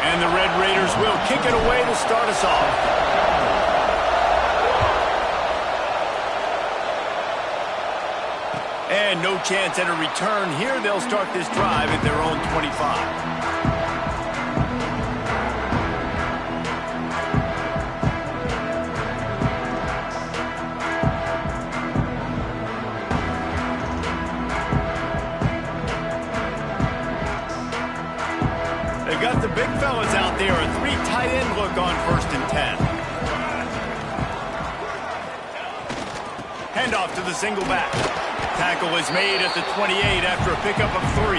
And the Red Raiders will kick it away to start us off. And no chance at a return here. They'll start this drive at their own 25. Got the big fellas out there. A 3 tight end look on 1st and 10. Handoff to the single back. Tackle is made at the 28 after a pickup of 3.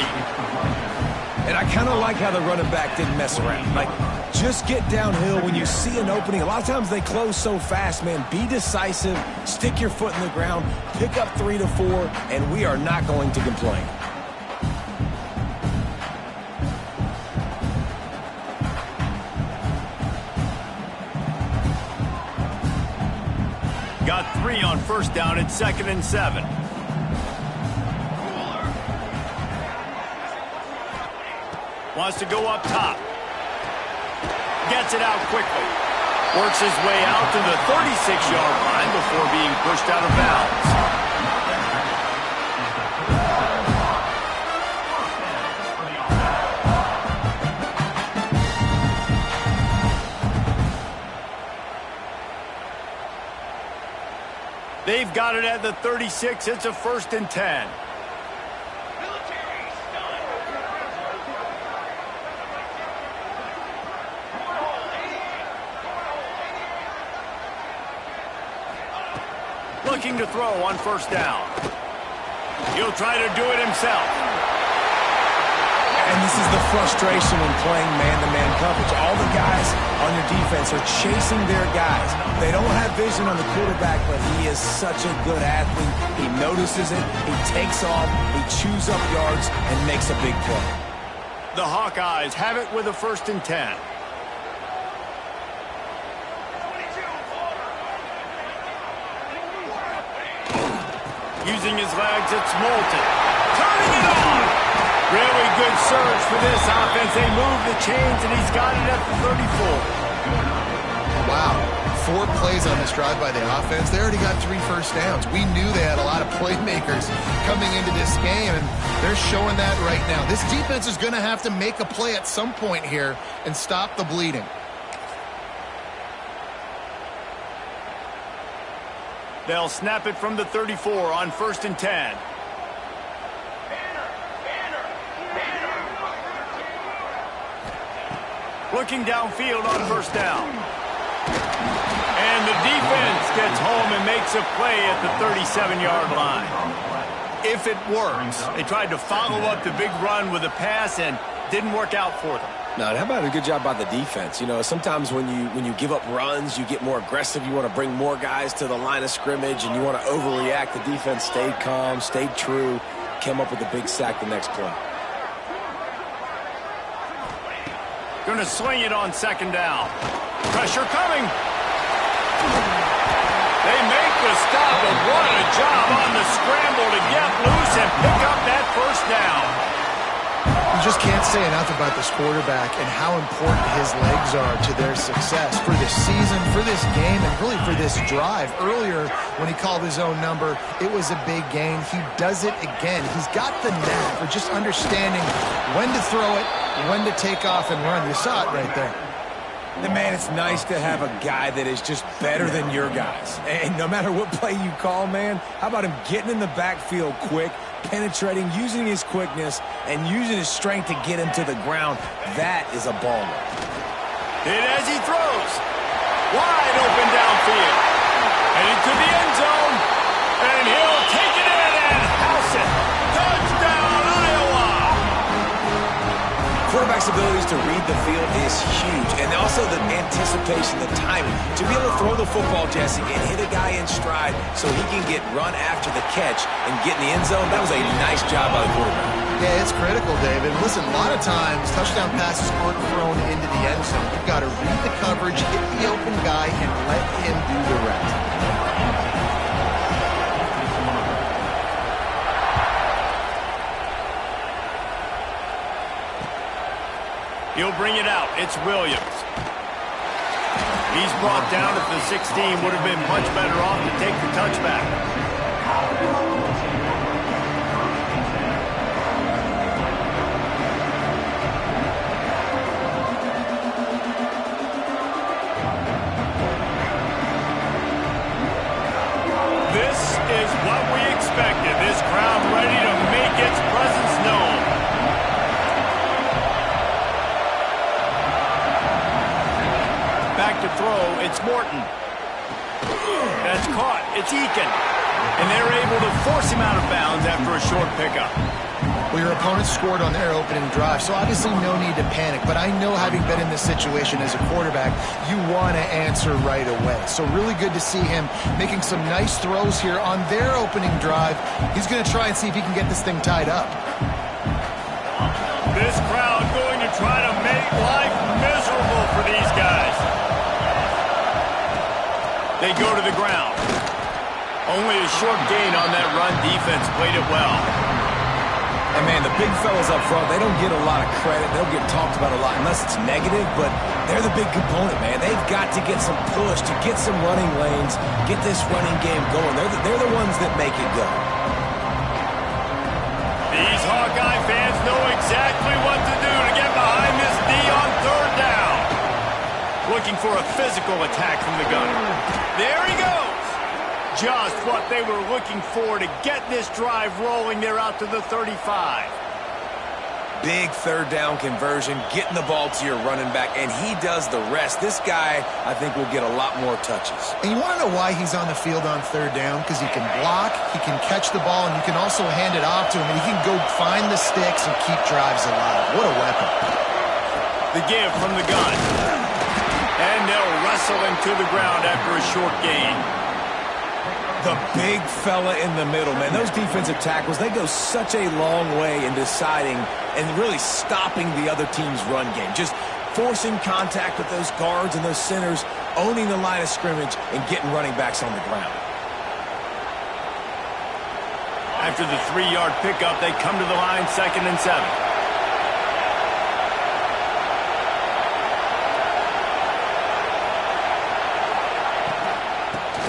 And I kind of like how the running back didn't mess around. Like, just get downhill when you see an opening. A lot of times they close so fast, man. Be decisive. Stick your foot in the ground. Pick up 3 to 4, and we are not going to complain. Got 3 on 1st down at 2nd and 7. Wants to go up top. Gets it out quickly. Works his way out to the 36-yard line before being pushed out of bounds. They've got it at the 36. It's a 1st and 10. Looking to throw on 1st down. He'll try to do it himself. And this is the frustration in playing man-to-man coverage. All the guys on your defense are chasing their guys. They don't have vision on the quarterback, but he is such a good athlete. He notices it, he takes off, he chews up yards, and makes a big play. The Hawkeyes have it with a 1st and 10. Using his legs, it's Moulton. Turning it on! Really good surge for this offense. They move the chains, and he's got it at the 34. Wow. 4 plays on this drive by the offense. They already got 3 first downs. We knew they had a lot of playmakers coming into this game, and they're showing that right now. This defense is going to have to make a play at some point here and stop the bleeding. They'll snap it from the 34 on 1st and 10. Looking downfield on 1st down. And the defense gets home and makes a play at the 37-yard line. If it works, they tried to follow up the big run with a pass and didn't work out for them. No, how about a good job by the defense? You know, sometimes when you give up runs, you get more aggressive. You want to bring more guys to the line of scrimmage, and you want to overreact. The defense stayed calm, stayed true, came up with a big sack the next play. Going to swing it on 2nd down. Pressure coming. They make the stop, and what a job on the scramble to get loose and pick up that 1st down. You just can't say enough about this quarterback and how important his legs are to their success for this season, for this game, and really for this drive. Earlier, when he called his own number, it was a big gain. He does it again. He's got the knack for just understanding when to throw it, when to take off and run. You saw it right there. And man, it's nice to have a guy that is just better than your guys. And no matter what play you call, man, how about him getting in the backfield quick, penetrating, using his quickness, and using his strength to get him to the ground? That is a baller. And as he throws, wide open downfield. Heading to the end zone, and he'll take it in and house it. Touchdown, Iowa! Quarterback's abilities to read the field is huge, and also the anticipation, the timing. To be able to throw the football, Jesse, and hit a guy in stride so he can get run after the catch and get in the end zone, that was a nice job by the quarterback. Yeah, it's critical, David. Listen, a lot of times, touchdown passes aren't thrown into the end zone. You've got to read the coverage, hit the open guy, and let him do the rest. He'll bring it out. It's Williams. He's brought down at the 16. Would have been much better off to take the touchback. This is what we expected. This crowd ready to make its presence known. Back to throw, it's Morton. That's caught, it's Eakin. And they're able to force him out of bounds after a short pickup. Well, your opponent scored on their opening drive, so obviously no need to panic. But I know, having been in this situation as a quarterback, you want to answer right away. So really good to see him making some nice throws here on their opening drive. He's going to try and see if he can get this thing tied up. This crowd going to try to make life miserable for these guys. They go to the ground. Only a short gain on that run. Defense played it well. And, man, the big fellas up front, they don't get a lot of credit. They don't get talked about a lot unless it's negative, but they're the big component, man. They've got to get some push, to get some running lanes, get this running game going. They're the ones that make it go. These Hawkeye fans know exactly what to do to get behind this D on third down. Looking for a physical attack from the gunner. There he goes. Just what they were looking for to get this drive rolling. They're out to the 35. Big third down conversion, getting the ball to your running back, and he does the rest. This guy, I think, will get a lot more touches. And you want to know why he's on the field on third down? Because he can block, he can catch the ball, and you can also hand it off to him, and he can go find the sticks and keep drives alive. What a weapon. The give from the gun. And they'll wrestle him to the ground after a short gain. The big fella in the middle, man. Those defensive tackles, they go such a long way in deciding and really stopping the other team's run game. Just forcing contact with those guards and those centers, owning the line of scrimmage, and getting running backs on the ground. After the 3-yard pickup, they come to the line, 2nd and 7.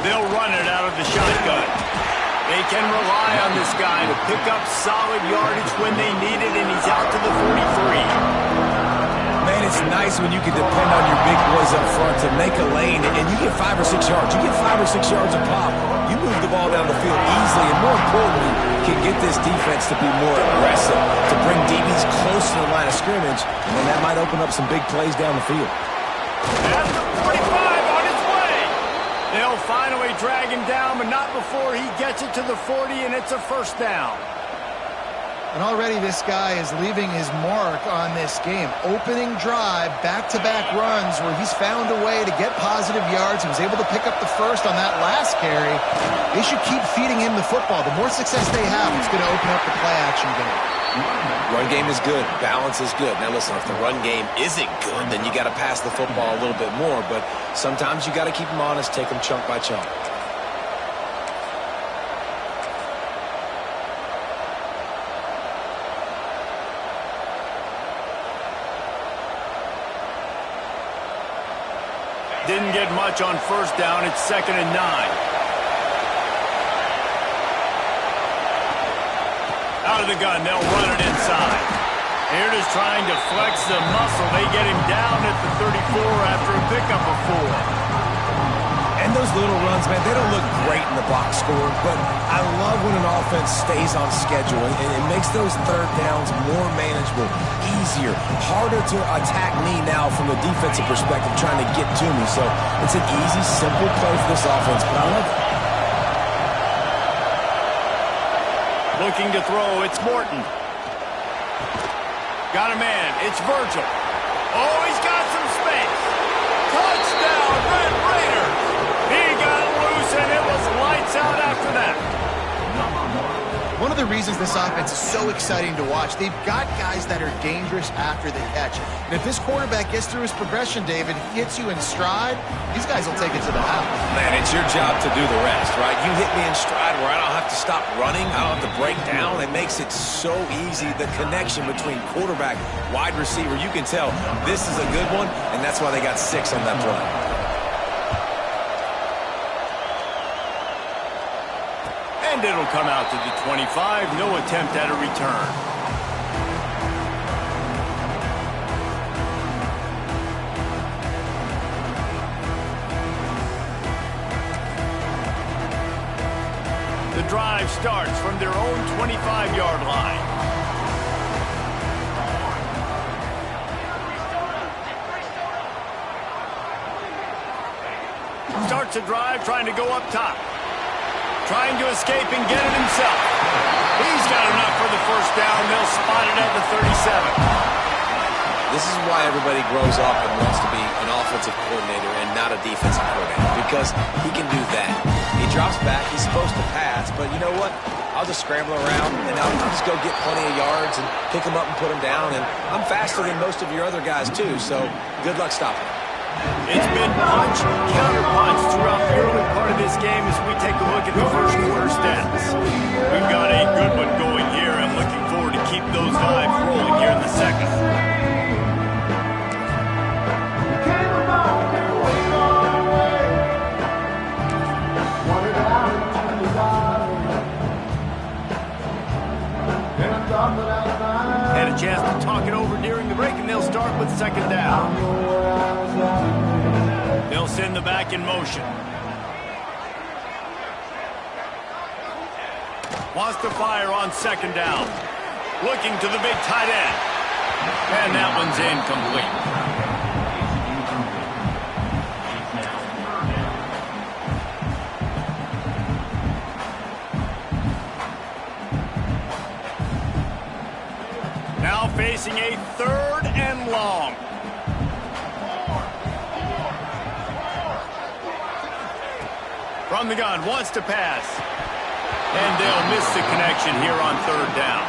They'll run it out of the shotgun. They can rely on this guy to pick up solid yardage when they need it, and he's out to the 43. Man, it's nice when you can depend on your big boys up front to make a lane, and you get 5 or 6 yards. You get 5 or 6 yards a pop. You move the ball down the field easily, and more importantly, can get this defense to be more aggressive, to bring DBs close to the line of scrimmage, and that might open up some big plays down the field. At the 45. They'll finally drag him down, but not before he gets it to the 40, and it's a first down. And already this guy is leaving his mark on this game. Opening drive, back-to-back runs where he's found a way to get positive yards. He was able to pick up the first on that last carry. They should keep feeding him the football. The more success they have, it's going to open up the play-action game. Run game is good. Balance is good. Now, listen, if the run game isn't good, then you got to pass the football a little bit more. But sometimes you got to keep them honest, take them chunk by chunk. Didn't get much on first down. It's 2nd and 9. Out of the gun, they'll run it inside. They're just trying to flex the muscle. They get him down at the 34 after a pickup of 4. And those little runs, man, they don't look great in the box score, but I love when an offense stays on schedule, and it makes those third downs more manageable, easier, harder to attack me now from the defensive perspective trying to get to me. So it's an easy, simple play for this offense, but I love it. Looking to throw, it's Morton. Got a man, it's Virgil. Oh, he's got some space. Touchdown, Red Raiders. He got loose, and it was lights out after that. One of the reasons this offense is so exciting to watch. They've got guys that are dangerous after the catch. And if this quarterback gets through his progression, David, hits you in stride, these guys will take it to the house. Man, it's your job to do the rest, right? You hit me in stride where I don't have to stop running. I don't have to break down. It makes it so easy. The connection between quarterback, wide receiver, you can tell this is a good one, and that's why they got 6 on that play. And it'll come out to the 25. No attempt at a return. The drive starts from their own 25-yard line. Starts a drive trying to go up top. Trying to escape and get it himself. He's got enough for the first down. They'll spot it at the 37. This is why everybody grows up and wants to be an offensive coordinator and not a defensive coordinator, because he can do that. He drops back. He's supposed to pass, but you know what? I'll just scramble around, and I'll just go get plenty of yards and pick him up and put him down, and I'm faster than most of your other guys, too, so good luck stopping him. It's been punch, counter-punch throughout the early part of this game as we take a look at the first quarter stats. We've got a good one going here. I'm looking forward to keep those vibes rolling here in the second. Had a chance to talk it over during the break, and they'll start with second down. They'll send the back in motion. Wants to fire on second down. Looking to the big tight end. And that one's incomplete. Now facing a 3rd and long. From the gun, wants to pass. And they'll miss the connection here on 3rd down.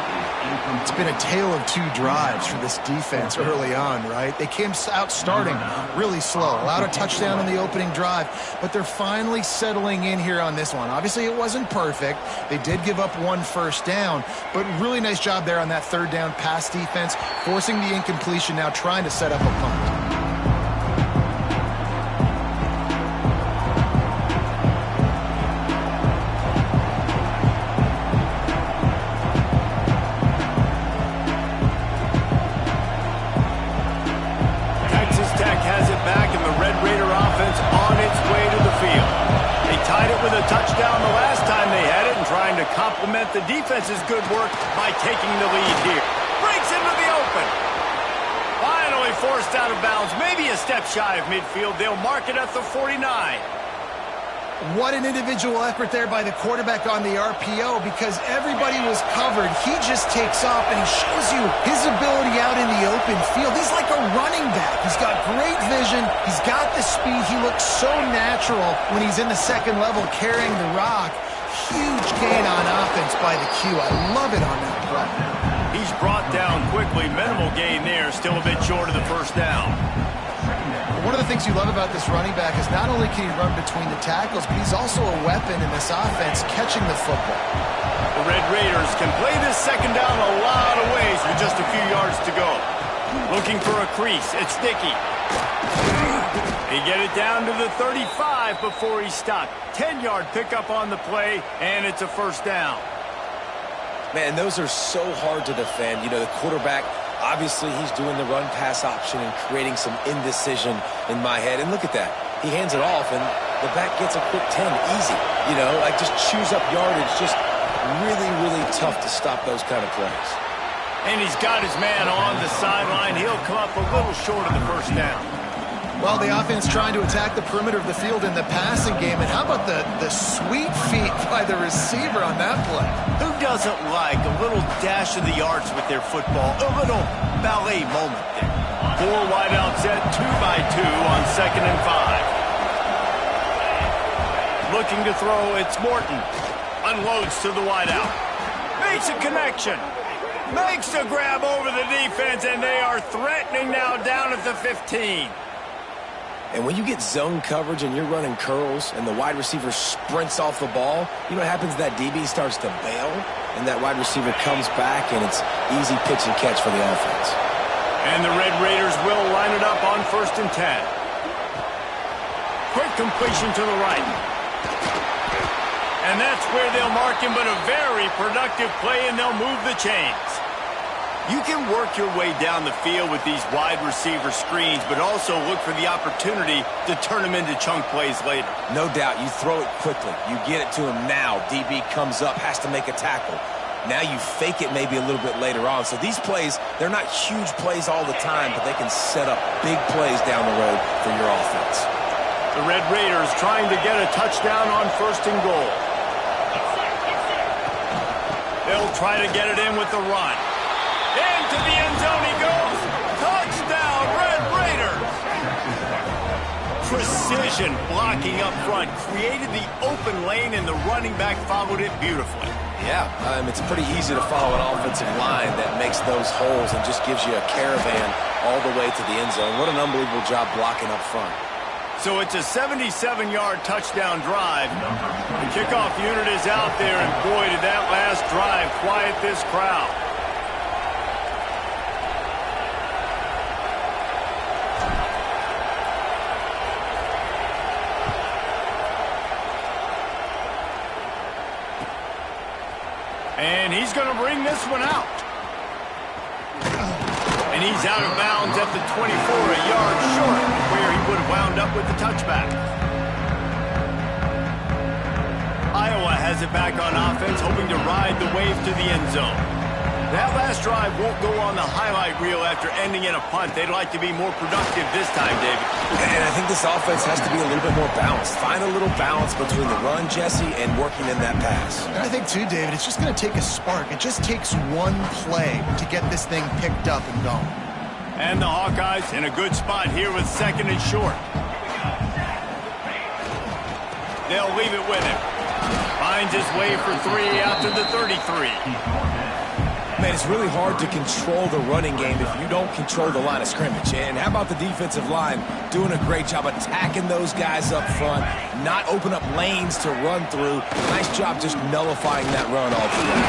It's been a tale of 2 drives for this defense early on, right? They came out starting really slow, allowed a touchdown on the opening drive, but they're finally settling in here on this one. Obviously, it wasn't perfect. They did give up 1 first down, but really nice job there on that 3rd down pass defense, forcing the incompletion, now trying to set up a punt. Touchdown the last time they had it, and trying to complement the defense's good work by taking the lead here. Breaks into the open. Finally forced out of bounds, maybe a step shy of midfield. They'll mark it at the 49. What an individual effort there by the quarterback on the RPO, because everybody was covered. He just takes off, and he shows you his ability out in the open field. He's like a running back. He's got great vision. He's got the speed. He looks so natural when he's in the second level carrying the rock. Huge gain on offense by the Q. I love it on that play. He's brought down quickly. Minimal gain there. Still a bit short of the first down. One of the things you love about this running back is not only can he run between the tackles, but he's also a weapon in this offense, catching the football. The Red Raiders can play this second down a lot of ways with just a few yards to go. Looking for a crease. It's Dickey. They get it down to the 35 before he's stopped. 10-yard pickup on the play, and it's a first down. Man, those are so hard to defend. You know, the quarterback, obviously he's doing the run-pass option and creating some indecision in my head. And look at that. He hands it off, and the back gets a quick 10. Easy. You know, like just chews up yardage. Just really, really tough to stop those kind of plays. And he's got his man on the sideline. He'll come up a little short of the first down. Well, the offense trying to attack the perimeter of the field in the passing game. And how about the sweet feet by the receiver on that play? Who doesn't like a little dash of the yards with their football? A little ballet moment there. 4 wideouts set, 2 by 2 on 2nd and 5. Looking to throw, it's Morton. Unloads to the wideout. Makes a connection. Makes a grab over the defense, and they are threatening now down at the 15. And when you get zone coverage and you're running curls and the wide receiver sprints off the ball, you know what happens? That DB starts to bail, and that wide receiver comes back, and it's easy pitch and catch for the offense. And the Red Raiders will line it up on 1st and 10. Quick completion to the right. And that's where they'll mark him, but a very productive play, and they'll move the chains. You can work your way down the field with these wide receiver screens, but also look for the opportunity to turn them into chunk plays later. No doubt. You throw it quickly. You get it to him now. DB comes up, has to make a tackle. Now you fake it maybe a little bit later on. So these plays, they're not huge plays all the time, but they can set up big plays down the road for your offense. The Red Raiders trying to get a touchdown on 1st and goal. They'll try to get it in with the run. Into the end zone he goes. Touchdown, Red Raiders. Precision blocking up front. Created the open lane, and the running back followed it beautifully. Yeah, it's pretty easy to follow an offensive line that makes those holes and just gives you a caravan all the way to the end zone. What an unbelievable job blocking up front. So it's a 77-yard touchdown drive. The kickoff unit is out there, and boy, did that last drive quiet this crowd. And he's going to bring this one out. And he's out of bounds at the 24, a yard short where he would have wound up with the touchback. Iowa has it back on offense, hoping to ride the wave to the end zone. That last drive won't go on the highlight reel after ending in a punt. They'd like to be more productive this time, David. And I think this offense has to be a little bit more balanced. Find a little balance between the run, Jesse, and working in that pass. And I think, too, David, it's just going to take a spark. It just takes one play to get this thing picked up and going. And the Hawkeyes in a good spot here with 2nd and short. They'll leave it with him. Finds his way for 3 out to the 33. Man, it's really hard to control the running game if you don't control the line of scrimmage. And how about the defensive line doing a great job attacking those guys up front, not open up lanes to run through. Nice job just nullifying that run altogether.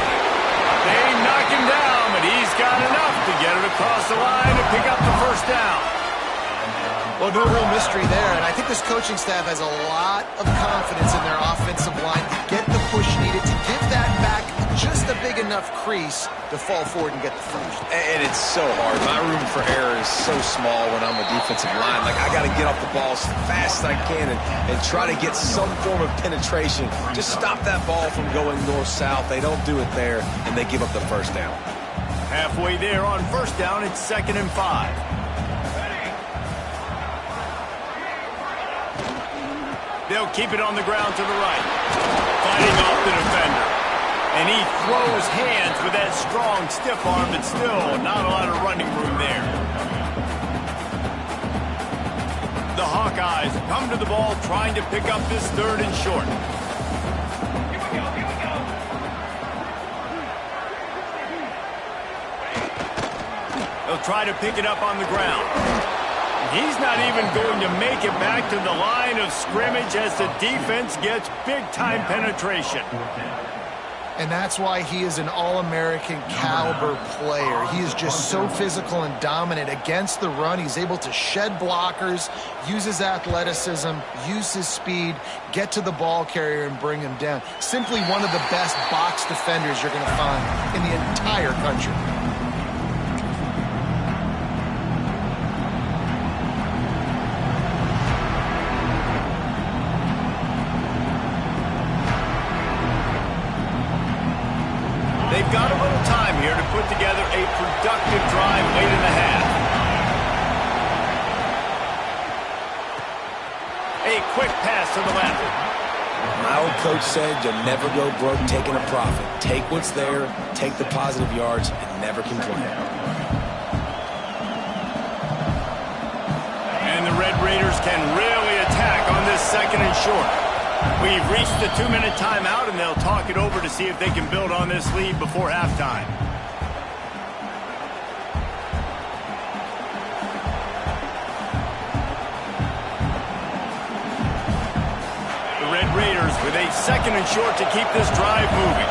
They knock him down, but he's got enough to get it across the line and pick up the 1st down. Well, no real mystery there, and I think this coaching staff has a lot of confidence in their offensive line to get the push needed, to give that back just a big enough crease to fall forward and get the first. And it's so hard. My room for error is so small when I'm a defensive line. Like, I got to get off the ball as fast as I can and try to get some form of penetration. Just stop that ball from going north-south. They don't do it there, and they give up the 1st down. Halfway there on 1st down, it's 2nd and 5. They'll keep it on the ground to the right. Fighting off the defender. And he throws hands with that strong, stiff arm, but still not a lot of running room there. The Hawkeyes come to the ball trying to pick up this 3rd and short. They'll try to pick it up on the ground. He's not even going to make it back to the line of scrimmage as the defense gets big-time penetration. And that's why he is an All-American caliber player. He is just so physical and dominant against the run. He's able to shed blockers, use his athleticism, use his speed, get to the ball carrier and bring him down. Simply one of the best box defenders you're going to find in the entire country. They've got a little time here to put together a productive drive late in the half. A quick pass to the left. My old coach said you'll never go broke taking a profit. Take what's there, take the positive yards, and never complain. And the Red Raiders can really attack on this 2nd and short. We've reached the 2-minute timeout, and they'll talk it over to see if they can build on this lead before halftime. The Red Raiders with a 2nd and short to keep this drive moving.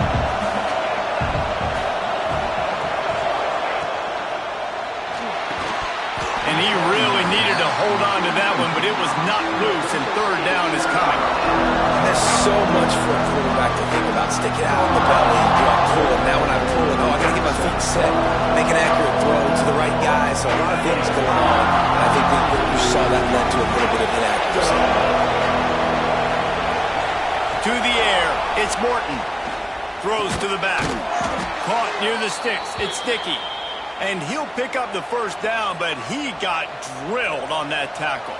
And he really needed to hold on to that one, but it was not loose, and 3rd down is coming. And there's so much for a quarterback to think about. Stick it out in the belly. Do I pull it? Now when I pull it, I got to get my feet set. Make an accurate throw to the right guy. So a lot of things going on. And I think you saw that led to a little bit of inaccuracy. To the air. It's Morton. Throws to the back. Caught near the sticks. It's Dickey. And he'll pick up the 1st down, but he got drilled on that tackle.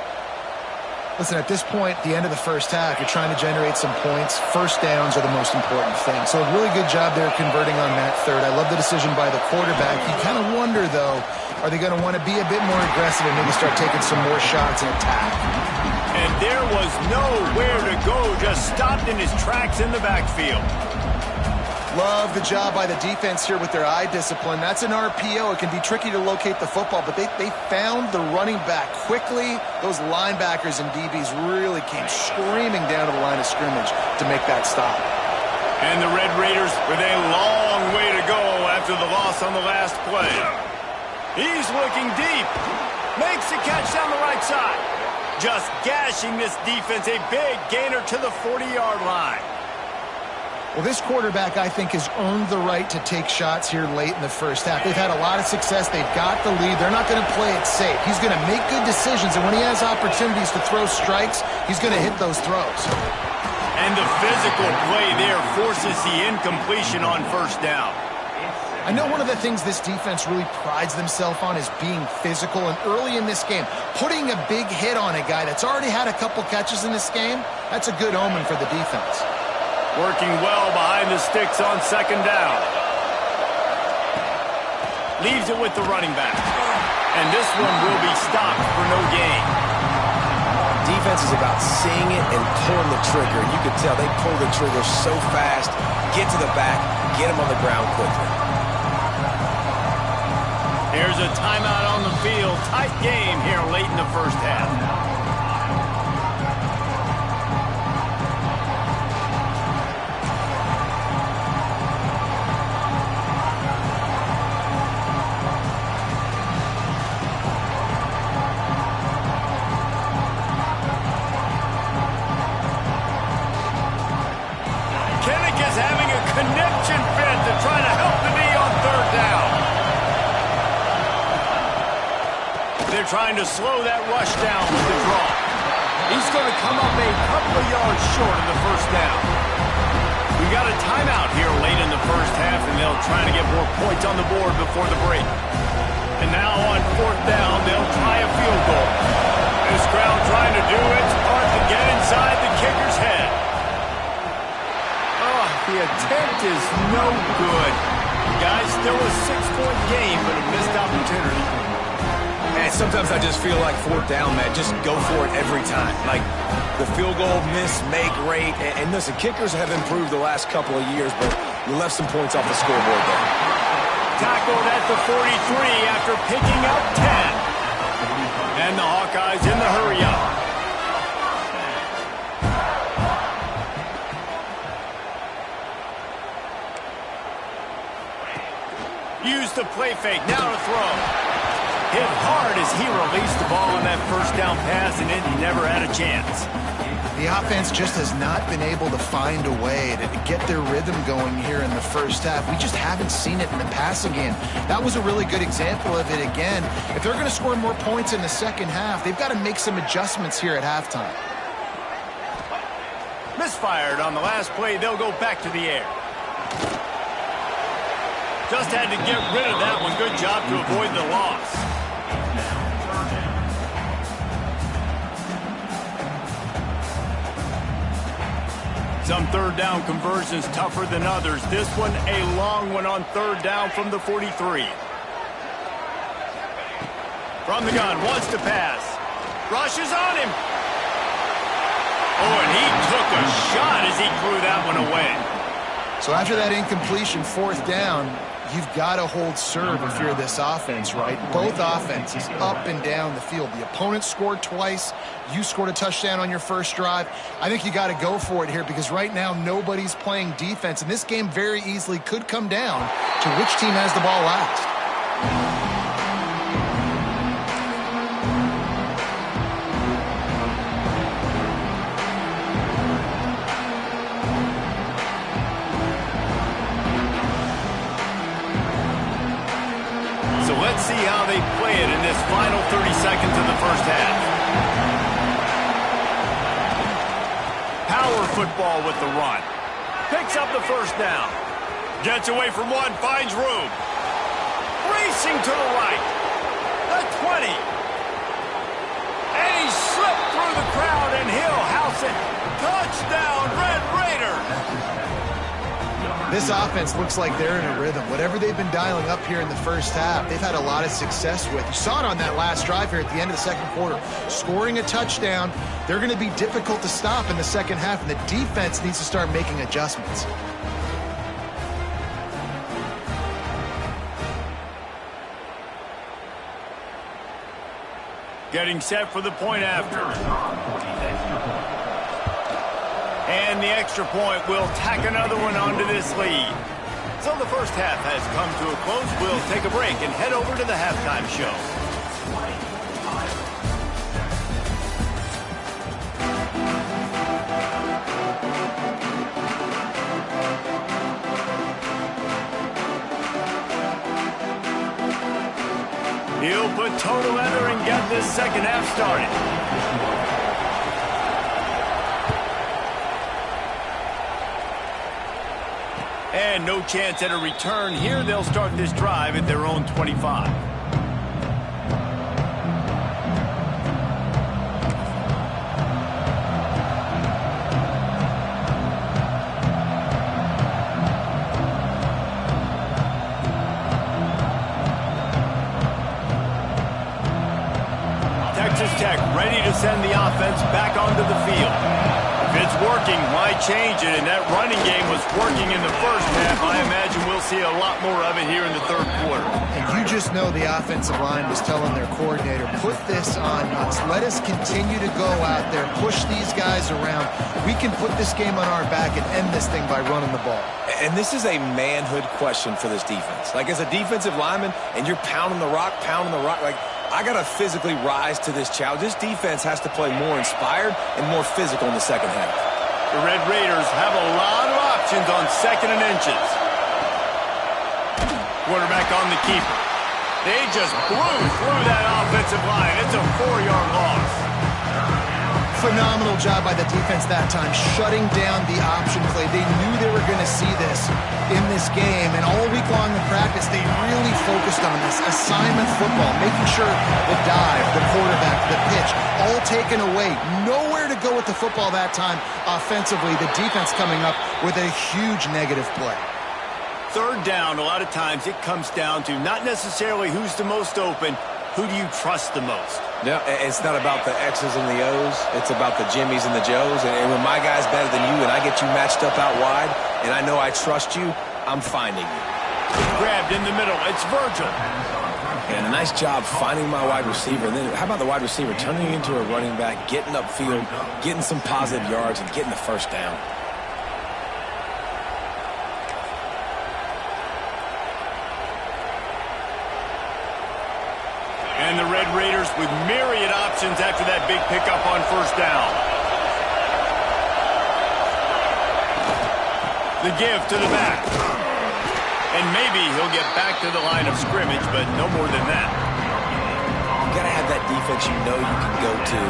Listen, at this point, the end of the 1st half, you're trying to generate some points. 1st downs are the most important thing. So a really good job there converting on that 3rd. I love the decision by the quarterback. You kind of wonder, though, are they going to want to be a bit more aggressive and maybe start taking some more shots and attack? And there was nowhere to go, just stopped in his tracks in the backfield. Love the job by the defense here with their eye discipline. That's an RPO. It can be tricky to locate the football, but they found the running back quickly. Those linebackers and DBs really came screaming down to the line of scrimmage to make that stop. And the Red Raiders with a long way to go after the loss on the last play. He's looking deep. Makes the catch down the right side. Just gashing this defense. A big gainer to the 40-yard line. Well, this quarterback, I think, has earned the right to take shots here late in the 1st half. They've had a lot of success. They've got the lead. They're not going to play it safe. He's going to make good decisions, and when he has opportunities to throw strikes, he's going to hit those throws. And the physical play there forces the incompletion on 1st down. I know one of the things this defense really prides themselves on is being physical, and early in this game, putting a big hit on a guy that's already had a couple catches in this game, that's a good omen for the defense. Working well behind the sticks on 2nd down. Leaves it with the running back. And this one will be stopped for no gain. Defense is about seeing it and pulling the trigger. You can tell they pull the trigger so fast, get to the back, get him on the ground quickly. Here's a timeout on the field. Tight game here late in the 1st half. Connection fit to try to help the knee on 3rd down. They're trying to slow that rush down with the draw. He's going to come up a couple of yards short of the 1st down. We got a timeout here late in the 1st half, and they'll try to get more points on the board before the break. And now on 4th down, they'll try a field goal. This crowd trying to do its part to get inside the kicker's head. The attempt is no good. Guys, still a 6-point game, but a missed opportunity. Man, sometimes I just feel like 4th down, man. Just go for it every time. Like the field goal miss, make rate. And listen, kickers have improved the last couple of years, but you left some points off the scoreboard there. Tackled at the 43 after picking up 10. And the Hawkeyes in the hurry-up. Use the play fake, now to throw. Hit hard as he released the ball on that 1st down pass, and he never had a chance. The offense just has not been able to find a way to get their rhythm going here in the 1st half. We just haven't seen it in the passing game. That was a really good example of it again. If they're going to score more points in the 2nd half, they've got to make some adjustments here at halftime. Misfired on the last play. They'll go back to the air. Just had to get rid of that one. Good job to avoid the loss. Some 3rd down conversions tougher than others. This one a long one on 3rd down from the 43. From the gun, wants to pass. Rushes on him. Oh, and he took a shot as he threw that one away. So after that incompletion, fourth down, you've got to hold serve if you're this offense, right? Both offenses up and down the field. The opponent scored twice. You scored a touchdown on your first drive. I think you got to go for it here because right now nobody's playing defense, and this game very easily could come down to which team has the ball last. Let's see how they play it in this final 30 seconds of the first half. Power football with the run. Picks up the first down. Gets away from one, finds room. Racing to the right. The 20. And he slipped through the crowd, and he'll house it. Touchdown, Red Raiders. This offense looks like they're in a rhythm. Whatever they've been dialing up here in the first half, they've had a lot of success with. You saw it on that last drive here at the end of the second quarter. Scoring a touchdown, they're going to be difficult to stop in the second half, and the defense needs to start making adjustments. Getting set for the point after. And the extra point will tack another one onto this lead. So the first half has come to a close. We'll take a break and head over to the halftime show. He'll put total leather and get this second half started. And no chance at a return here. They'll start this drive at their own 25. Texas Tech ready to send the offense back onto the field. If it's working, why change it? And that running game was working in the first half. I imagine we'll see a lot more of it here in the third quarter. And you just know the offensive line was telling their coordinator, put this on us. Let us continue to go out there, push these guys around. We can put this game on our back and end this thing by running the ball. And this is a manhood question for this defense. Like, as a defensive lineman, and you're pounding the rock, like, I got to physically rise to this challenge. This defense has to play more inspired and more physical in the second half. The Red Raiders have a lot of options on second and inches. Quarterback on the keeper. They just blew through that offensive line. It's a 4-yard loss. Phenomenal job by the defense that time, shutting down the option play. They knew they were going to see this in this game, and all week long in practice, they really focused on this assignment football, making sure the dive, the quarterback, the pitch, all taken away. Nowhere to go with the football that time offensively. The defense coming up with a huge negative play. Third down, a lot of times it comes down to not necessarily who's the most open, who do you trust the most? Yeah, it's not about the X's and the O's. It's about the Jimmies and the Joes. And when my guy's better than you and I get you matched up out wide and I know I trust you, I'm finding you. Grabbed in the middle. It's Virgil. And a nice job finding my wide receiver. And then how about the wide receiver turning into a running back, getting upfield, getting some positive yards, and getting the first down. And the Red Raiders with myriad options after that big pickup on first down. The give to the back. And maybe he'll get back to the line of scrimmage, but no more than that. You got to have that defense you know you can go to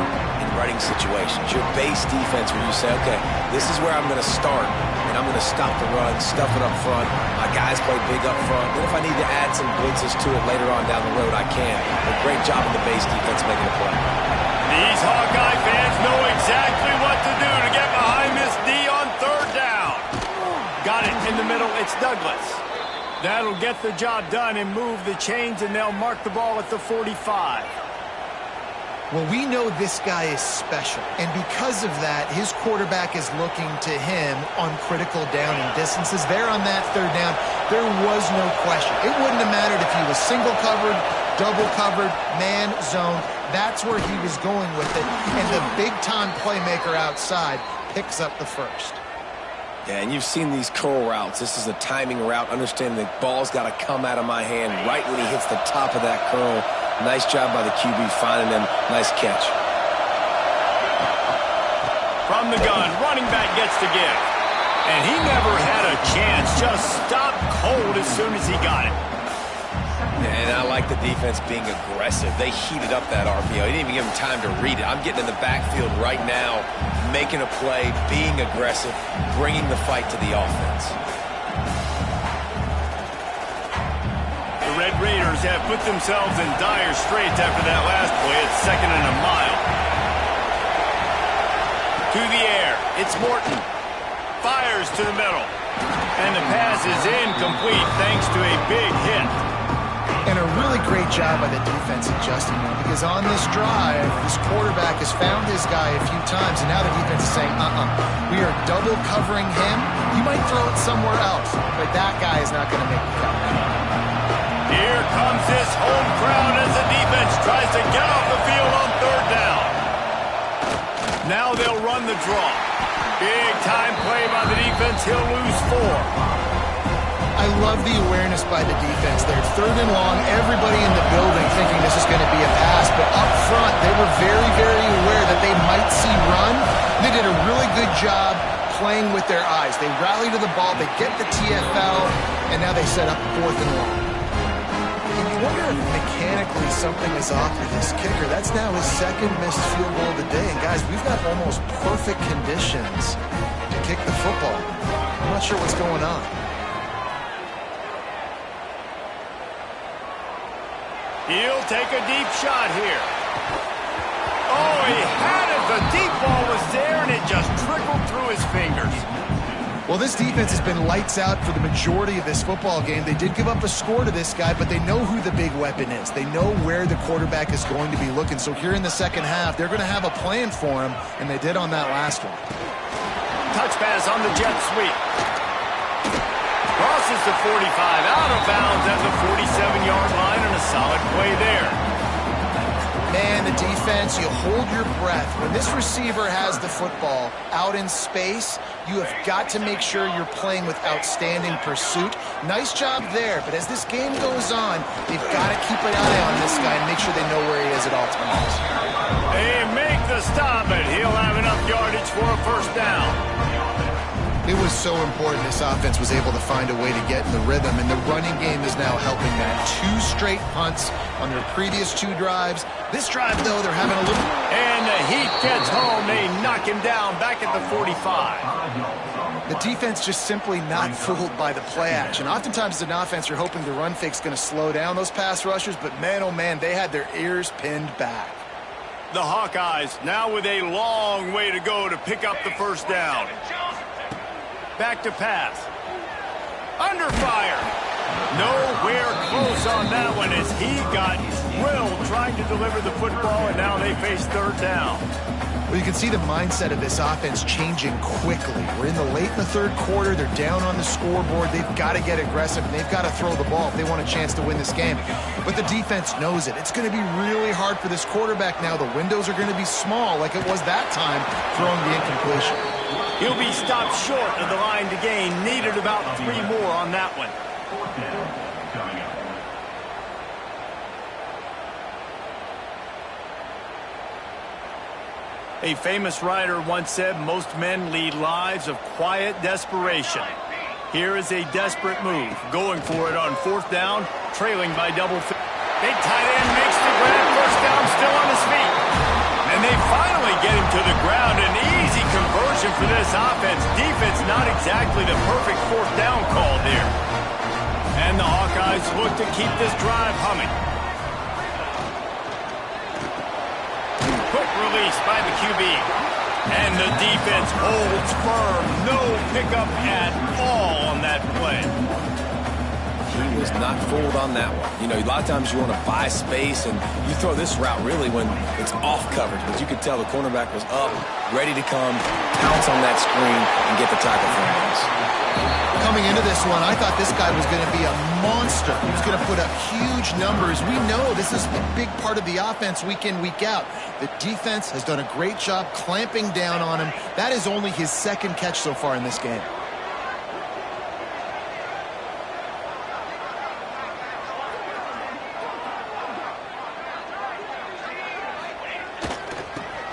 in running situations. Your base defense where you say, okay, this is where I'm going to start, and I'm going to stop the run, stuff it up front. My guys play big up front. And if I need to add some blitzes to it later on down the road, I can. But great job in the base defense making a play. These Hawkeye fans know exactly what to do to get behind this D on third down. Got it in the middle. It's Douglas. That'll get the job done and move the chains, and they'll mark the ball at the 45. Well, we know this guy is special, and because of that, his quarterback is looking to him on critical down and distances. There on that third down, there was no question. It wouldn't have mattered if he was single covered, double covered, man, zone. That's where he was going with it, and the big-time playmaker outside picks up the first. Yeah, and you've seen these curl routes. This is a timing route. Understand the ball's got to come out of my hand right when he hits the top of that curl. Nice job by the QB finding him. Nice catch. From the gun, running back gets to give. And he never had a chance. Just stopped cold as soon as he got it. And I like the defense being aggressive. They heated up that RPO. He didn't even give him time to read it. I'm getting in the backfield right now, making a play, being aggressive, bringing the fight to the offense. The Red Raiders have put themselves in dire straits after that last play. It's 2nd and a mile. To the air. It's Morton. Fires to the middle. And the pass is incomplete thanks to a big hit. And a really great job by the defense adjusting him, because on this drive, this quarterback has found his guy a few times, and now the defense is saying, we are double covering him. You might throw it somewhere else, but that guy is not going to make the cut. Here comes this home crowd as the defense tries to get off the field on 3rd down. Now they'll run the draw. Big time play by the defense. He'll lose 4. I love the awareness by the defense there. 3rd and long, everybody in the building thinking this is going to be a pass, but up front, they were very, very aware that they might see run. They did a really good job playing with their eyes. They rally to the ball, they get the TFL, and now they set up 4th and long. And you wonder if mechanically something is off with this kicker. That's now his 2nd missed field goal of the day. And guys, we've got almost perfect conditions to kick the football. I'm not sure what's going on. He'll take a deep shot here. Oh, he had it. The deep ball was there, and it just trickled through his fingers. Well, this defense has been lights out for the majority of this football game. They did give up a score to this guy, but they know who the big weapon is. They know where the quarterback is going to be looking. So here in the second half, they're going to have a plan for him, and they did on that last one. Touch pass on the jet sweep. Crosses the 45, out of bounds at the 47-yard line, and a solid play there. Man, the defense, you hold your breath. When this receiver has the football out in space, you have got to make sure you're playing with outstanding pursuit. Nice job there, but as this game goes on, they've got to keep an eye on this guy and make sure they know where he is at all times. They make the stop, and he'll have enough yardage for a 1st down. It was so important this offense was able to find a way to get in the rhythm, and the running game is now helping that. 2 straight punts on their previous 2 drives. This drive, though, they're having a little... And the heat gets home. They knock him down back at the 45. The defense just simply not fooled by the play action. Oftentimes as an offense, you're hoping the run fake's going to slow down those pass rushers, but man, oh man, they had their ears pinned back. The Hawkeyes now with a long way to go to pick up the 1st down. Back to pass. Under fire. Nowhere close on that one as he got drilled trying to deliver the football, and now they face 3rd down. Well, you can see the mindset of this offense changing quickly. We're in the late in the 3rd quarter. They're down on the scoreboard. They've got to get aggressive, and they've got to throw the ball if they want a chance to win this game. But the defense knows it. It's going to be really hard for this quarterback now. The windows are going to be small like it was that time throwing the incompletion. He'll be stopped short of the line to gain. Needed about 3 more on that one. A famous writer once said, most men lead lives of quiet desperation. Here is a desperate move. Going for it on 4th down, trailing by double. Big tight end makes the grab. 1st down, still on his feet. And they finally get him to the ground. An easy conversion for this offense. Defense not exactly the perfect 4th down call there. And the Hawkeyes look to keep this drive humming. Quick release by the QB. And the defense holds firm. No pickup at all on that play. was not fooled on that one. You know, a lot of times you want to buy space, and you throw this route really when it's off coverage. But you could tell the cornerback was up, ready to come, pounce on that screen, and get the tackle for him. Coming into this one, I thought this guy was going to be a monster. He was going to put up huge numbers. We know this is a big part of the offense week in, week out. The defense has done a great job clamping down on him. That is only his second catch so far in this game.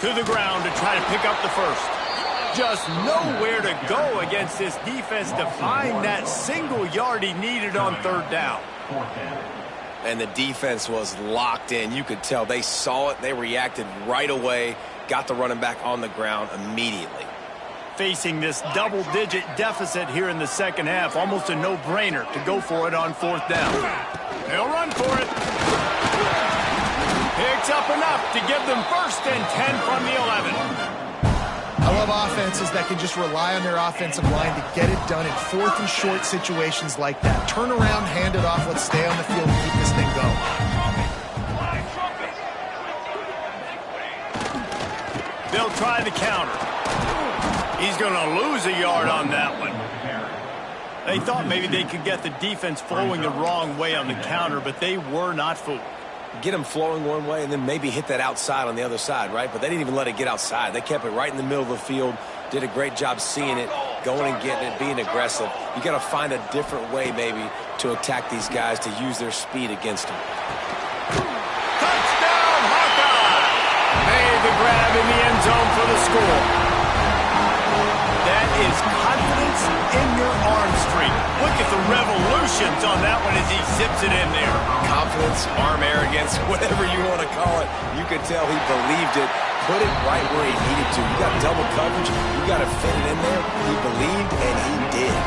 To the ground to try to pick up the first. Just nowhere to go against this defense to find that single yard he needed on third down. And the defense was locked in. You could tell they saw it. They reacted right away. Got the running back on the ground immediately. Facing this double-digit deficit here in the second half, almost a no-brainer to go for it on fourth down. They'll run for it. Picks up enough to give them first and 10 from the 11. I love offenses that can just rely on their offensive line to get it done in fourth and short situations like that. Turn around, hand it off, let's stay on the field and keep this thing going. They'll try the counter. He's going to lose a yard on that one. They thought maybe they could get the defense flowing the wrong way on the counter, but they were not fooled. Get them flowing one way and then maybe hit that outside on the other side, right? But they didn't even let it get outside. They kept it right in the middle of the field, did a great job seeing it, going and getting it, being aggressive. You got to find a different way maybe to attack these guys to use their speed against them. Touchdown, Hawkeye! Made the grab in the end zone for the score. That is confidence in your arm streak. Look at the revolutions on that one as he zips it in there. Confidence, arm arrogance, whatever you want to call it. You could tell he believed it, put it right where he needed to. You got double coverage, you got to fit it in there. He believed, and he did.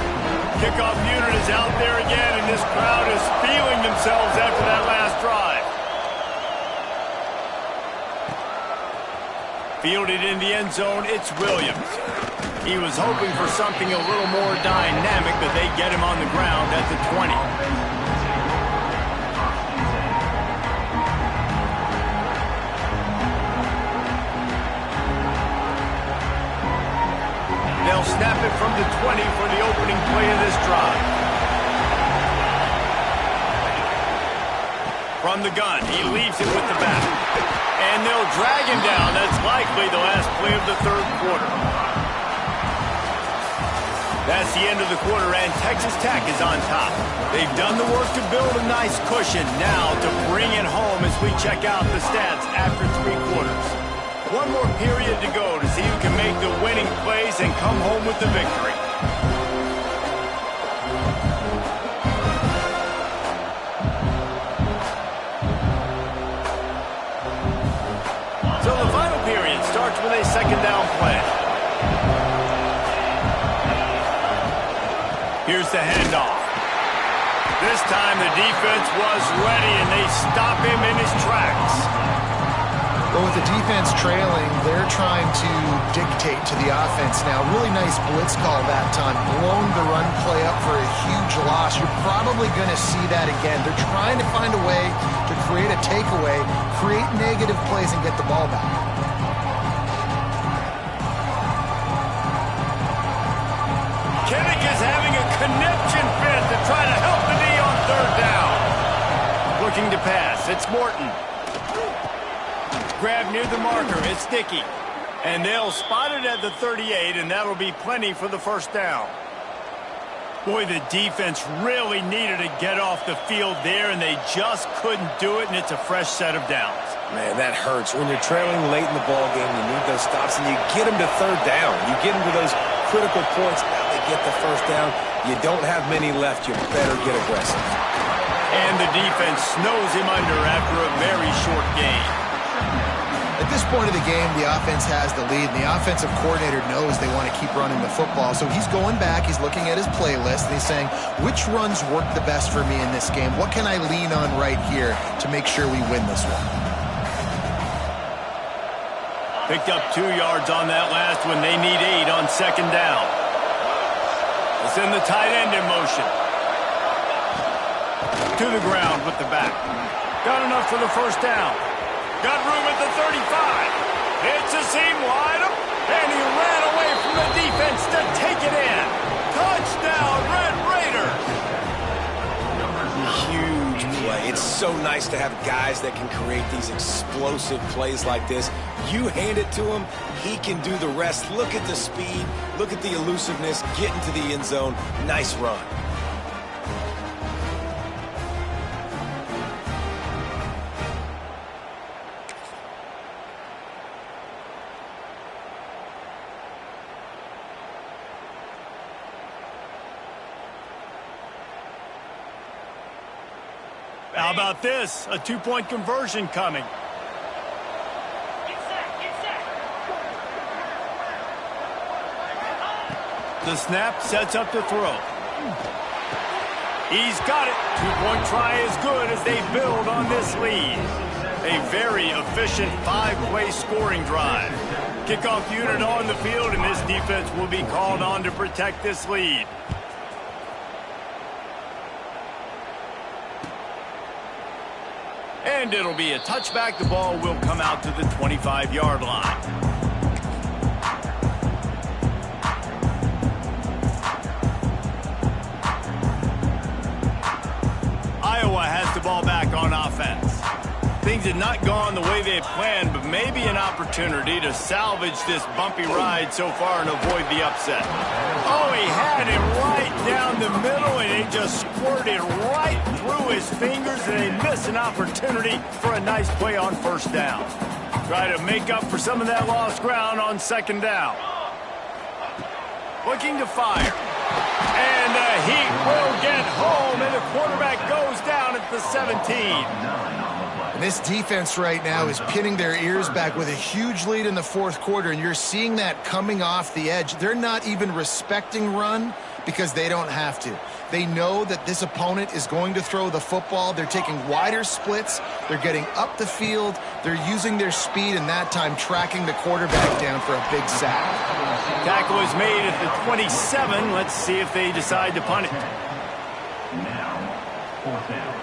Kickoff unit is out there again, and this crowd is feeling themselves after that last drive. Fielded in the end zone, it's Williams. He was hoping for something a little more dynamic, but they get him on the ground at the 20. They'll snap it from the 20 for the opening play of this drive. From the gun, he leaves it with the back. And they'll drag him down. That's likely the last play of the third quarter. That's the end of the quarter, and Texas Tech is on top. They've done the work to build a nice cushion. Now to bring it home as we check out the stats after three quarters. One more period to go to see who can make the winning plays and come home with the victory. So the final period starts with a second down play. Here's the handoff. This time the defense was ready, and they stop him in his tracks. Well, with the defense trailing, they're trying to dictate to the offense now. Really nice blitz call that time. Blown the run play up for a huge loss. You're probably going to see that again. They're trying to find a way to create a takeaway, create negative plays, and get the ball back. Kinnick is having a conniption fit to try to help the knee on third down. Looking to pass. It's Morton. Grab near the marker. It's Dickey. And they'll spot it at the 38, and that'll be plenty for the first down. Boy, the defense really needed to get off the field there, and they just couldn't do it, and it's a fresh set of downs. Man, that hurts. When you're trailing late in the ballgame, you need those stops, and you get them to third down. You get them to those critical points. Now they get the first down. You don't have many left. You better get aggressive. And the defense snows him under after a very short game. At this point of the game, the offense has the lead, and the offensive coordinator knows they want to keep running the football. So he's going back, he's looking at his playlist, and he's saying, which runs work the best for me in this game? What can I lean on right here to make sure we win this one? Picked up 2 yards on that last one. They need 8 on second down. It's in the tight end in motion. To the ground with the back. Got enough for the first down. Got room at the 35. Hits a seam wide open. And he ran away from the defense to take it in. Touchdown, Red Raiders. Huge play. It's so nice to have guys that can create these explosive plays like this. You hand it to him, he can do the rest. Look at the speed. Look at the elusiveness. Get into the end zone. Nice run. How about this? A two-point conversion coming. The snap sets up to throw. He's got it. Two-point try is good as they build on this lead. A very efficient five-play scoring drive. Kickoff unit on the field, and this defense will be called on to protect this lead. And it'll be a touchback. The ball will come out to the 25-yard line. Iowa has the ball back on offense. Things had not gone the way they had planned, but maybe an opportunity to salvage this bumpy ride so far and avoid the upset. Oh, he had him right down the middle, and it just squirted right through his fingers, and they miss an opportunity for a nice play on first down. Try to make up for some of that lost ground on second down. Looking to fire. And the Heat will get home, and the quarterback goes down at the 17. And this defense right now is pinning their ears back with a huge lead in the fourth quarter, and you're seeing that coming off the edge. They're not even respecting run because they don't have to. They know that this opponent is going to throw the football. They're taking wider splits. They're getting up the field. They're using their speed, and that time tracking the quarterback down for a big sack. Tackle is made at the 27. Let's see if they decide to punt it. Now, fourth down.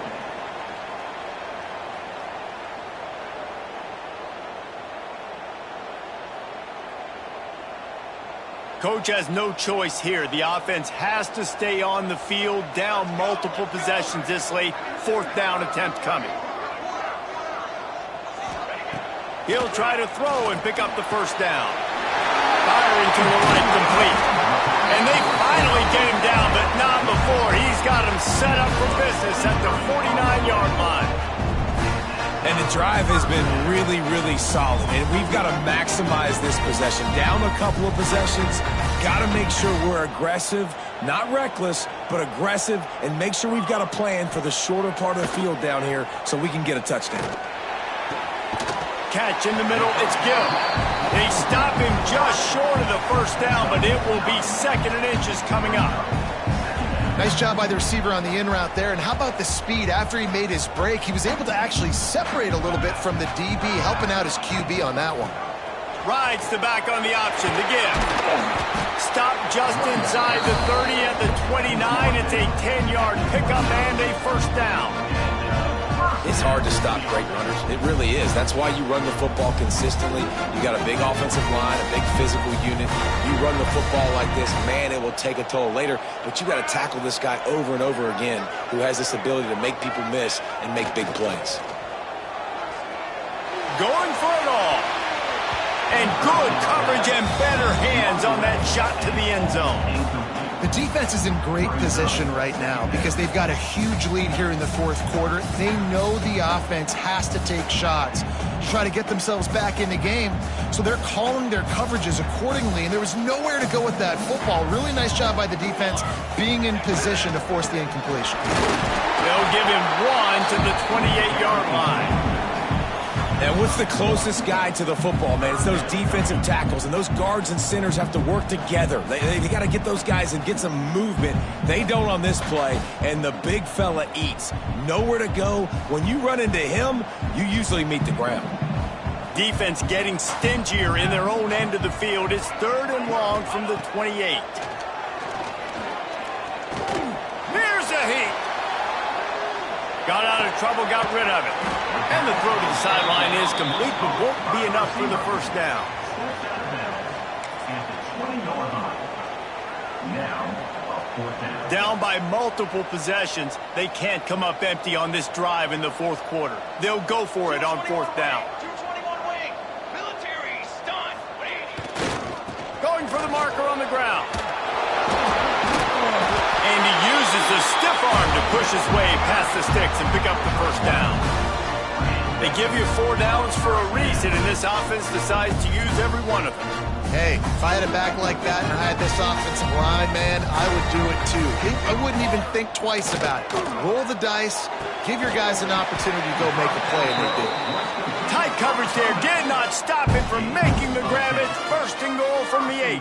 Coach has no choice here. The offense has to stay on the field, down multiple possessions this late. Fourth down attempt coming. He'll try to throw and pick up the first down. Firing to the right, complete. And they finally get him down, but not before. He's got him set up for business at the 49-yard line. And the drive has been really, really solid. And we've got to maximize this possession. Down a couple of possessions. Got to make sure we're aggressive, not reckless, but aggressive, and make sure we've got a plan for the shorter part of the field down here so we can get a touchdown. Catch in the middle, it's Gill. They stop him just short of the first down, but it will be second and inches coming up. Nice job by the receiver on the in route there. And how about the speed? After he made his break, he was able to actually separate a little bit from the DB, helping out his QB on that one. Rides the back on the option, the give. Stop just inside the 30 at the 29. It's a 10-yard pickup and a first down. It's hard to stop great runners. It really is. That's why you run the football consistently. You got a big offensive line, a big physical unit. You run the football like this, man, it will take a toll later. But you got to tackle this guy over and over again who has this ability to make people miss and make big plays. Going for it all. And good coverage and better hands on that shot to the end zone. The defense is in great position right now because they've got a huge lead here in the fourth quarter. They know the offense has to take shots to try to get themselves back in the game. So they're calling their coverages accordingly, and there was nowhere to go with that football. Really nice job by the defense being in position to force the incompletion. They'll give him one to the 28-yard line. And what's the closest guy to the football, man? It's those defensive tackles, and those guards and centers have to work together. They got to get those guys and get some movement. They don't on this play, and the big fella eats. Nowhere to go. When you run into him, you usually meet the ground. Defense getting stingier in their own end of the field. It's third and long from the 28. Here's a Heat. Got out of trouble, got rid of it. And the throw to the sideline is complete, but won't be enough for the first down. Down by multiple possessions, they can't come up empty on this drive in the fourth quarter. They'll go for it on fourth down. Going for the marker on the ground. And he uses the stiff arm to push his way past the sticks and pick up the first down. They give you 4 downs for a reason, and this offense decides to use every one of them. Hey, if I had a back like that and I had this offensive line, man, I would do it too. I wouldn't even think twice about it. Roll the dice, give your guys an opportunity to go make a play, and they did. Tight coverage there did not stop him from making the grab. It's first and goal from the 8.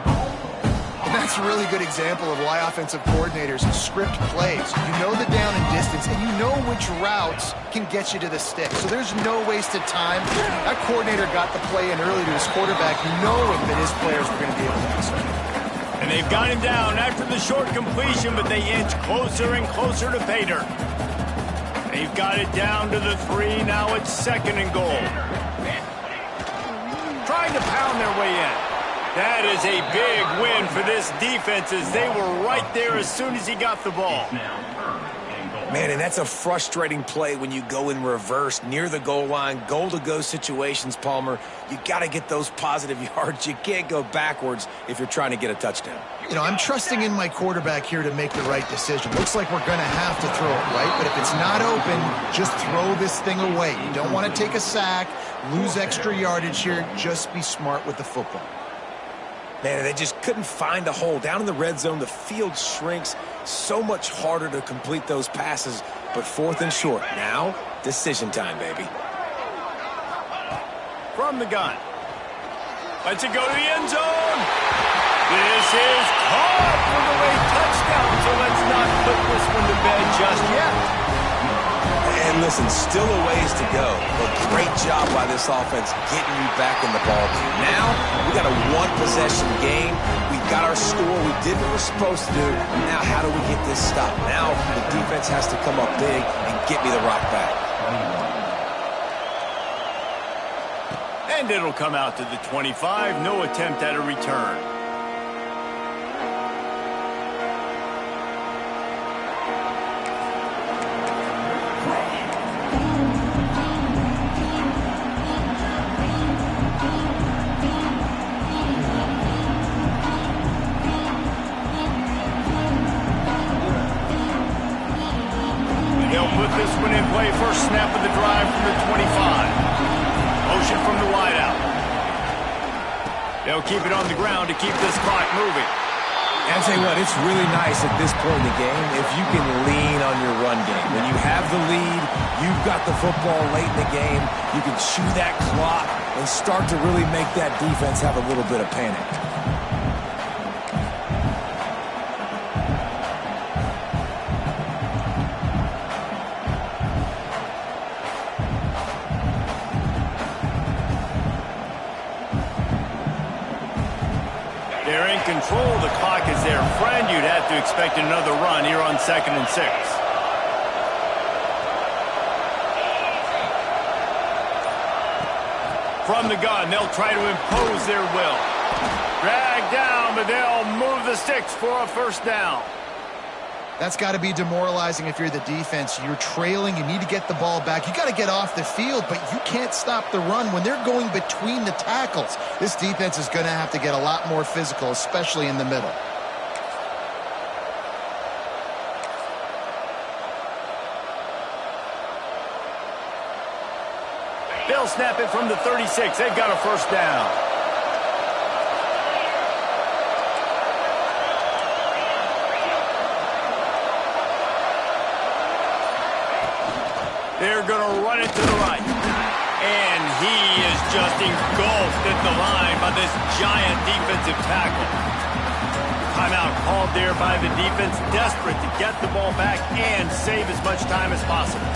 And that's a really good example of why offensive coordinators script plays. You know the down and distance, and you know which routes can get you to the stick. So there's no wasted time. That coordinator got the play in early to his quarterback, knowing that his players were going to be able to execute. And they've got him down after the short completion, but they inch closer and closer to pay dirt. They've got it down to the 3. Now it's second and goal. Trying to pound their way in. That is a big win for this defense as they were right there as soon as he got the ball. Man, and that's a frustrating play when you go in reverse near the goal line, goal-to-go situations, Palmer. You got to get those positive yards. You can't go backwards if you're trying to get a touchdown. You know, I'm trusting in my quarterback here to make the right decision. Looks like we're going to have to throw it, right? But if it's not open, just throw this thing away. You don't want to take a sack, lose extra yardage here. Just be smart with the football. Man, they just couldn't find a hole. Down in the red zone, the field shrinks. So much harder to complete those passes, but fourth and short. Now, decision time, baby. From the gun. Lets it go to the end zone. This is caught for the late touchdown, so let's not put this one to bed just yet. And listen, still a ways to go, but great job by this offense getting you back in the ball game. Now, we got a one-possession game. We got our score. We did what we're supposed to do. Now, how do we get this stopped? Now, the defense has to come up big and get me the rock back. And it'll come out to the 25. No attempt at a return. This one in play, first snap of the drive from the 25. Motion from the wideout. They'll keep it on the ground to keep this clock moving. And I'll tell you what, it's really nice at this point in the game if you can lean on your run game. When you have the lead, you've got the football late in the game, you can chew that clock and start to really make that defense have a little bit of panic. They're in control. The clock is their friend. You'd have to expect another run here on 2nd and 6. From the gun, they'll try to impose their will. Drag down, but they'll move the sticks for a first down. That's got to be demoralizing if you're the defense. You're trailing. You need to get the ball back. You got to get off the field, but you can't stop the run when they're going between the tackles. This defense is going to have to get a lot more physical, especially in the middle. They'll snap it from the 36. They've got a first down. They're going to run it to the right. And he is just engulfed at the line by this giant defensive tackle. Timeout called there by the defense, desperate to get the ball back and save as much time as possible.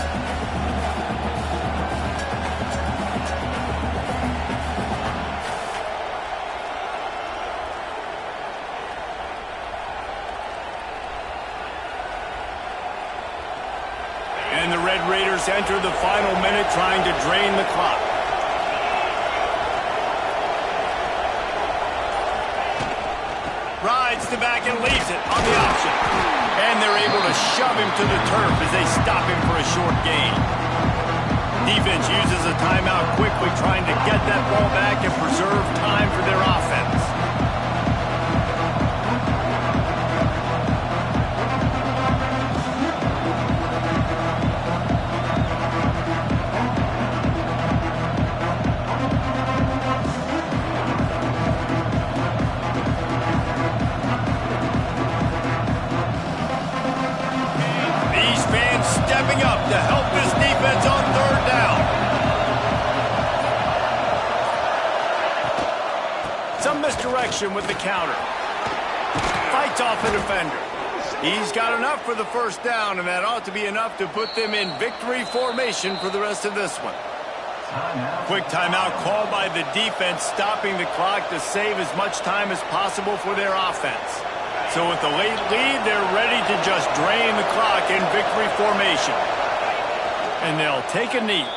And the Red Raiders enter the final minute trying to drain the clock. Rides the back and leaves it on the option. And they're able to shove him to the turf as they stop him for a short gain. Defense uses a timeout quickly, trying to get that ball back and preserve time for their offense. Stepping up to help this defense on third down. Some misdirection with the counter. Fights off the defender. He's got enough for the first down, and that ought to be enough to put them in victory formation for the rest of this one. Quick timeout called by the defense, stopping the clock to save as much time as possible for their offense. So with the late lead, they're ready to just drain the clock in victory formation. And they'll take a knee.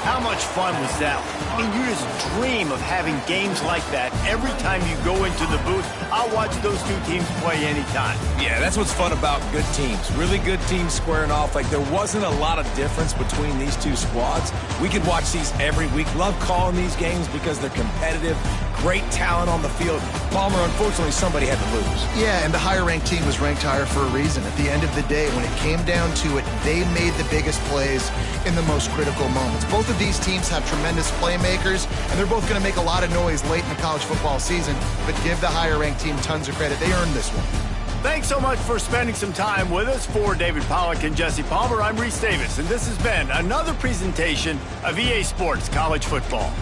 How much fun was that? I mean, you just dream of having games like that every time you go into the booth. I'll watch those two teams play anytime. Yeah, that's what's fun about good teams. Really good teams squaring off. Like, there wasn't a lot of difference between these two squads. We could watch these every week. Love calling these games because they're competitive. Great talent on the field. Palmer, unfortunately, somebody had to lose. Yeah, and the higher-ranked team was ranked higher for a reason. At the end of the day, when it came down to it, they made the biggest plays in the most critical moments. Both of these teams have tremendous playmakers, and they're both going to make a lot of noise late in the college football season, but give the higher-ranked team tons of credit. They earned this one. Thanks so much for spending some time with us. For David Pollack and Jesse Palmer, I'm Reese Davis, and this has been another presentation of EA Sports College Football.